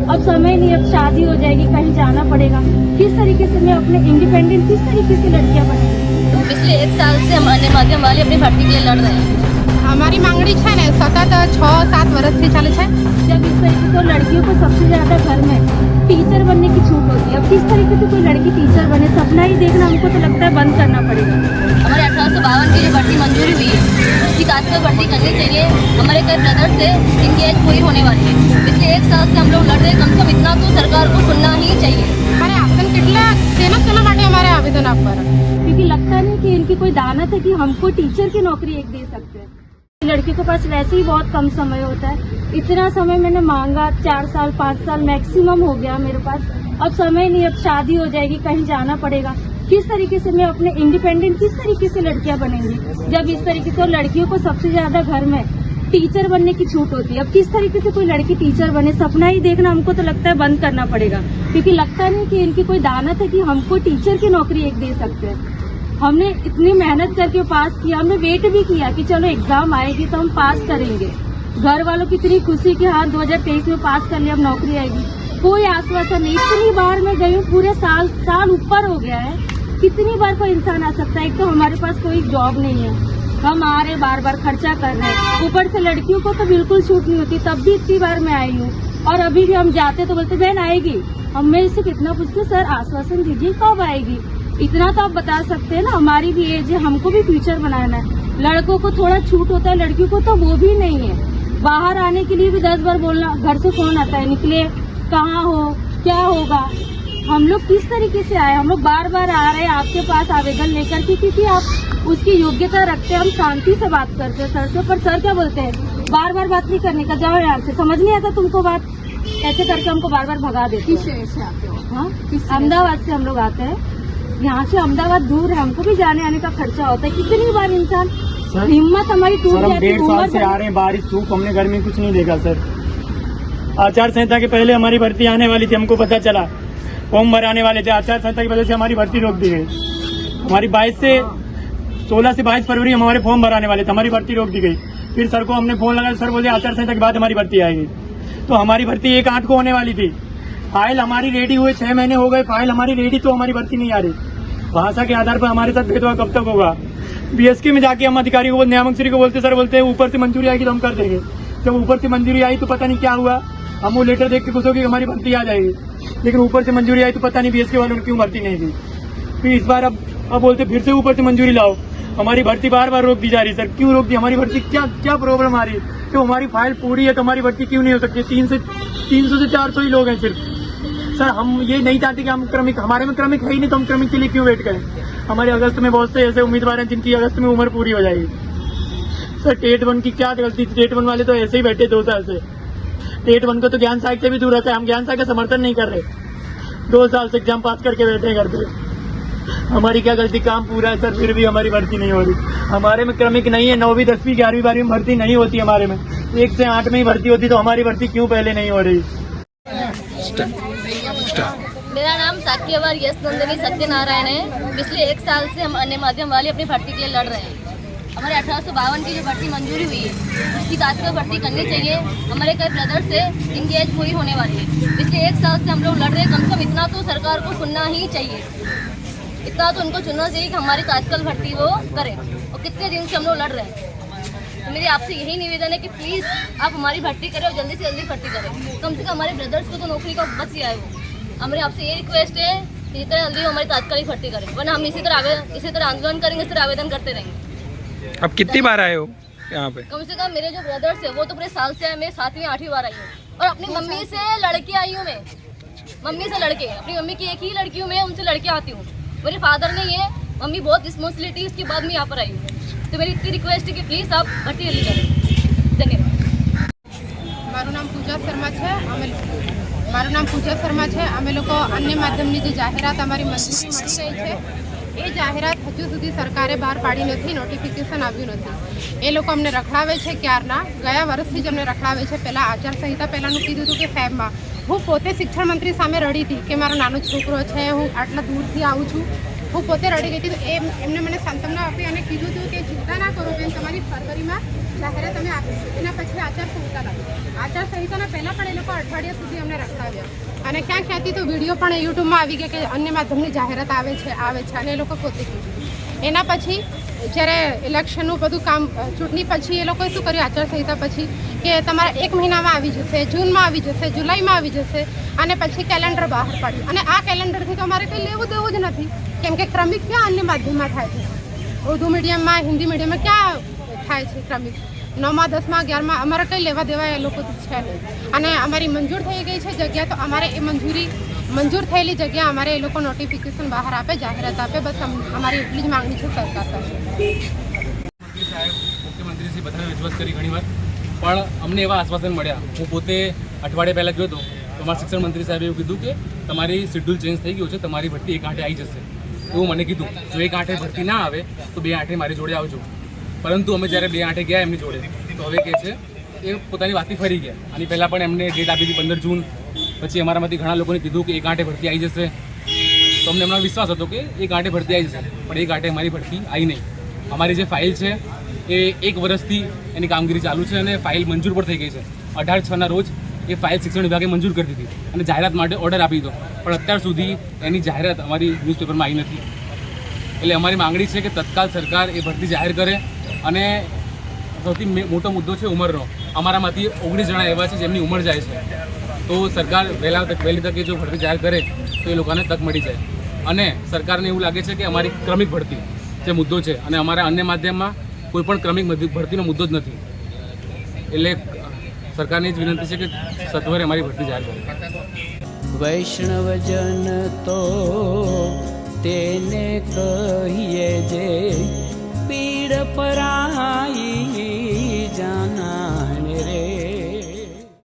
अब समय नहीं, अब शादी हो जाएगी, कहीं जाना पड़ेगा। किस तरीके से मैं अपने इंडिपेंडेंट, किस तरीके से लड़कियां बनेंगी? तो पिछले 1 साल से हम अन्य माध्यम वाली अपनी भर्ती के लिए लड़ रहे हैं। અમારી માંગણી છે ને સતત 6-7 વર્ષથી ચાલે છે। जब इस तरीके से लड़कियों को सबसे ज्यादा घर में टीचर बनने की छूट होती है, अब किस तरीके से कोई लड़की टीचर बने? सपना ही देखना हमको तो लगता है बंद करना पड़ेगा। हमारे 1852 की जो भर्ती मंजूरी हुई है उसकी तात्काल भर्ती करनी चाहिए। हमारे कई ब्रदर्स से इनकी एज पूरी होने वाली है। पिछले 1 साल से हम लोग लड़ रहे हैं, कम से कम इतना तो सरकार को सुनना ही चाहिए। અમારે આવેદન કેટલા સેના માટે અમારે આવેદन आप पर क्योंकि लगता नहीं कि इनकी कोई दानत है कि हमको टीचर की नौकरी एक दे सकते हैं। लड़की के पास वैसे ही बहुत कम समय होता है, इतना समय मैंने मांगा, 4 साल 5 साल मैक्सिमम हो गया मेरे पास। अब समय नहीं, अब शादी हो जाएगी, कहीं जाना पड़ेगा। किस तरीके से मैं अपने इंडिपेंडेंट, किस तरीके से लड़कियां बनेंगी जब इस तरीके से लड़कियों को सबसे ज्यादा घर में टीचर बनने की छूट होती है? अब किस तरीके से कोई लड़की टीचर बने? सपना ही देखना हमको तो लगता है बंद करना पड़ेगा। क्योंकि लगता नहीं कि इनकी कोई दानत है कि हमको टीचर की नौकरी एक दे सकते हैं। हमने इतनी मेहनत करके पास किया, हमने वेट भी किया कि चलो एग्जाम आएगी तो हम पास करेंगे। घर वालों की इतनी खुशी कि हाँ 2023 में पास कर लिया, अब नौकरी आएगी। कोई आश्वासन नहीं। इतनी बार मैं गई हूँ, पूरे साल ऊपर हो गया है। कितनी बार कोई इंसान आ सकता है? एक तो हमारे पास कोई जॉब नहीं है, हम आ रहे बार बार खर्चा कर रहे हैं, ऊपर से लड़कियों को तो बिल्कुल छूट नहीं होती। तब भी इतनी बार मैं आई हूँ और अभी भी हम जाते तो बोलते बहन आएगी। हम मैं इससे कितना पूछते सर आश्वासन दीजिए कब आएगी, इतना तो आप बता सकते हैं ना। हमारी भी एज है, हमको भी फ्यूचर बनाना है। लड़कों को थोड़ा छूट होता है, लड़कियों को तो वो भी नहीं है। बाहर आने के लिए भी 10 बार बोलना, घर से फोन आता है निकले, कहाँ हो, क्या होगा। हम लोग किस तरीके से आए? हम लोग बार बार आ रहे हैं आपके पास आवेदन लेकर के, क्योंकि आप उसकी योग्यता रखते हैं। हम शांति से बात करते हैं सर से, पर सर क्या बोलते हैं, बार बार बात नहीं करने का, जाओ यहाँ से, समझ नहीं आता तुमको बात, ऐसे करके हमको बार बार भगा देते हैं। हाँ, अहमदाबाद से हम लोग आते हैं, यहाँ से अहमदाबाद दूर है, हमको भी जाने आने का खर्चा होता है। कितनी बार इंसान हिम्मत हमारी टूट जाती है। 1.5 साल से आ रहे हैं, बारिश धूप, हमने घर में कुछ नहीं देखा सर। आचार संहिता के पहले हमारी भर्ती आने वाली थी, हमको पता चला फॉर्म भराने वाले थे। आचार संहिता की वजह से हमारी भर्ती रोक दी गई। हमारी 16 से 22 फरवरी हम हमारे फॉर्म भराने वाले थे, हमारी भर्ती रोक दी गई। फिर सर को हमने फोन लगाया, सर बोले आचार संहिता के बाद हमारी भर्ती आएगी। तो हमारी भर्ती 1/8 को होने वाली थी। फाइल हमारी रेडी हुए 6 महीने हो गए, फाइल हमारी रेडी, तो हमारी भर्ती नहीं आ रही। भाषा के आधार पर हमारे साथ भेदभाव कब तक होगा? बीएसके में जाके हम अधिकारी को, नियामक श्री को बोलते, सर बोलते हैं ऊपर से मंजूरी आएगी तो हम कर देंगे। जब ऊपर से मंजूरी आई तो पता नहीं क्या हुआ, हम वो लेटर देख के खुश हो गए हमारी भर्ती आ जाएगी, लेकिन ऊपर से मंजूरी आई तो पता नहीं बीएसके वालों ने क्यों भर्ती नहीं दी। फिर इस बार अब बोलते फिर से ऊपर से मंजूरी लाओ, हमारी भर्ती बार बार रोक दी जा रही। सर क्यों रोक दी? हमारी भर्ती क्या प्रॉब्लम आ रही है? तो हमारी फाइल पूरी है तो हमारी भर्ती क्यों नहीं हो सकती? 300 से 400 ही लोग हैं सिर्फ। सर हम ये नहीं चाहते कि हम क्रमिक, हमारे में क्रमिक है ही नहीं तो हम क्रमिक के लिए क्यों वेट करें? हमारे अगस्त में बहुत से ऐसे उम्मीदवार हैं जिनकी अगस्त में उम्र पूरी हो जाएगी। सर टेट 1 की क्या गलती थी? टेट 1 वाले तो ऐसे ही बैठे 2 साल से। टेट 1 को तो ज्ञान सहायक से भी दूर रखा है, हम ज्ञान सहायक का समर्थन नहीं कर रहे। 2 साल से एग्जाम पास करके बैठे घर पे। हमारी क्या गलती? काम पूरा है सर, फिर भी हमारी भर्ती नहीं हो रही। हमारे में क्रमिक नहीं है, 9वीं 10वीं 11वीं 12वीं में भर्ती नहीं होती हमारे में, 1 से 8 में ही भर्ती होती, तो हमारी भर्ती क्यों पहले नहीं हो रही? मेरा नाम साक्यवर यश नंदिनी सत्यनारायण है। पिछले 1 साल से हम अन्य माध्यम वाली अपनी भर्ती के लिए लड़ रहे हैं। हमारे 1852 की जो भर्ती मंजूरी हुई है उसकी तात्काल भर्ती करनी चाहिए। हमारे कई ब्रदर्स से इनकी एज पूरी होने वाली है। पिछले 1 साल से हम लोग लड़ रहे हैं, कम से कम इतना तो सरकार को सुनना ही चाहिए। इतना तो उनको चुनना चाहिए कि हमारी तात्काल भर्ती वो करें। और कितने दिन से हम लोग लड़ रहे हैं, तो मेरी आपसे यही निवेदन है कि प्लीज़ आप हमारी भर्ती करें और जल्दी से जल्दी भर्ती करें। कम से कम हमारे ब्रदर्स को तो नौकरी का बच ही आए वो। हमारे आपसे ये रिक्वेस्ट है कि जितना जल्दी हमारी तात्कालिक भर्ती करें, वरना हम इसी तरह आंदोलन करेंगे, इस तरह आवेदन करते रहेंगे। अब कितनी बार आए हो यहाँ पे? कम से कम मेरे जो ब्रदर्स है वो तो पूरे साल से है, मैं 7वीं 8वीं बार आई हूँ। और अपनी मम्मी से लड़के आई हूँ मैं, मम्मी से लड़के, अपनी मम्मी की एक ही लड़की हूँ मैं, उनसे लड़के आती हूँ। मेरे फादर नहीं है, मम्मी बहुत रिस्पॉन्सिबिलिटी, उसके बाद मैं यहाँ पर आई हूँ। तो मेरी इतनी रिक्वेस्ट है कि प्लीज़ आप भर्ती जल्दी करें। धन्यवाद। મારું નામ પૂજા શર્મા છે। અમે લોકો અન્ય માધ્યમની જે જાહેરાત અમારી મંજૂરી મળી ગઈ છે એ જાહેરાત હજુ સુધી સરકારે બહાર પાડી નથી, નોટિફિકેશન આવ્યું નથી। એ લોકો અમને રખડાવે છે ક્યારના, ગયા વર્ષથી જ અમને રખડાવે છે। પહેલાં આચાર સંહિતા પહેલાંનું કીધું હતું કે ફેબમાં હું પોતે શિક્ષણ મંત્રી સામે રડી હતી કે મારો નાનો છોકરો છે, હું આટલા દૂરથી આવું છું, હું પોતે રડી ગઈ હતી। તો એમને મને સાંત્વના આપી અને કીધું હતું કે ચિંતા ના કરો બેન, તમારી ફરવરીમાં જાહેરાત અમે આપીશું. એના પછી આચારસંહિતા લાગી. આચારસંહિતાના પહેલાં પણ એ લોકો અઠવાડિયા સુધી અમને રખડાવ્યા અને ક્યાંથી તો વિડીયો પણ યુટ્યુબમાં આવી ગયા કે અન્ય માધ્યમની જાહેરાત આવે છે અને એ લોકો પોતે કીધું. એના પછી જ્યારે ઇલેક્શનનું બધું કામ ચૂંટણી પછી એ લોકોએ શું કર્યું આચારસંહિતા પછી કે તમારા 1 મહિનામાં આવી જશે, જૂનમાં આવી જશે, જુલાઈમાં આવી જશે અને પછી કેલેન્ડર બહાર પાડ્યું. અને આ કેલેન્ડરથી તો અમારે કંઈ લેવું દેવું જ નથી, કેમ કે ક્રમિક ક્યાં અન્ય માધ્યમમાં થાય છે? ઉર્દુ મીડિયમમાં, હિન્દી મીડિયમમાં ક્યાં થાય છે ક્રમિક? 9મા 10મા 11મા અમારે કંઈ લેવા દેવા એ લોકો છે નહીં. અને અમારી મંજૂર થઈ ગઈ છે જગ્યા, તો અમારે એ મંજૂર થયેલી જગ્યા અમારે એ લોકો નોટિફિકેશન બહાર આપે, જાહેરાત આપે. બસ અમારી એટલી જ માંગણી છે સરકાર પાસે. મંત્રી સાહેબ, મુખ્યમંત્રીશ્રી બધાને રજૂઆત કરી ઘણીવાર, પણ અમને એવા આશ્વાસન મળ્યા. હું પોતે અઠવાડિયા પહેલાં ગયો હતો તો અમારા શિક્ષણ મંત્રી સાહેબે એવું કીધું કે તમારી શેડ્યુલ ચેન્જ થઈ ગયું છે, તમારી ભરતી 1 આંઠે આવી જશે. એવું મને કીધું. જો 1 આંઠે ભરતી ના આવે તો 2 આંઠે મારી જોડે આવજો. પરંતુ અમે જ્યારે 2 આંઠે ગયા એમની જોડે તો હવે કહે છે એ પોતાની વાતથી ફરી ગયા. આની પહેલાં પણ એમને ડેટ આપી હતી 15 જૂન. પછી અમારામાંથી ઘણા લોકોને કીધું કે 1 આંઠે ભરતી આવી જશે. તો અમને એમનો વિશ્વાસ હતો કે 1 આંઠે ભરતી આવી જશે, પણ 1 આંઠે અમારી ભરતી આવી નહીં. અમારી જે ફાઇલ છે એ 1 વર્ષથી એની કામગીરી ચાલુ છે અને ફાઇલ મંજૂર પણ થઈ ગઈ છે. 18/6ના રોજ એ ફાઇલ શિક્ષણ વિભાગે મંજૂર કરી દીધી અને જાહેરાત માટે ઓર્ડર આપી દીધો, પણ અત્યાર સુધી એની જાહેરાત અમારી ન્યૂઝપેપરમાં આવી નથી. એટલે અમારી માંગણી છે કે તત્કાલ સરકાર એ ભરતી જાહેર કરે. અને સૌથી મોટો મુદ્દો છે ઉંમરનો. અમારામાંથી 19 જણા એવા છે જેમની ઉંમર જાય છે, તો સરકાર વહેલી તકે જો ભરતી જાહેર કરે તો એ લોકોને તક મળી જાય. અને સરકારને એવું લાગે છે કે અમારી ક્રમિક ભરતી જે મુદ્દો છે અને અમારા અન્ય માધ્યમમાં કોઈ પણ ક્રમિક ભરતીનો મુદ્દો જ નથી. એટલે સરકારની જ વિનંતી છે કે સત્વરે અમારી ભરતી જાહેર કરે. વૈષ્ણવજન તો તેને કહીએ જે પીડ પરાઈ જાના.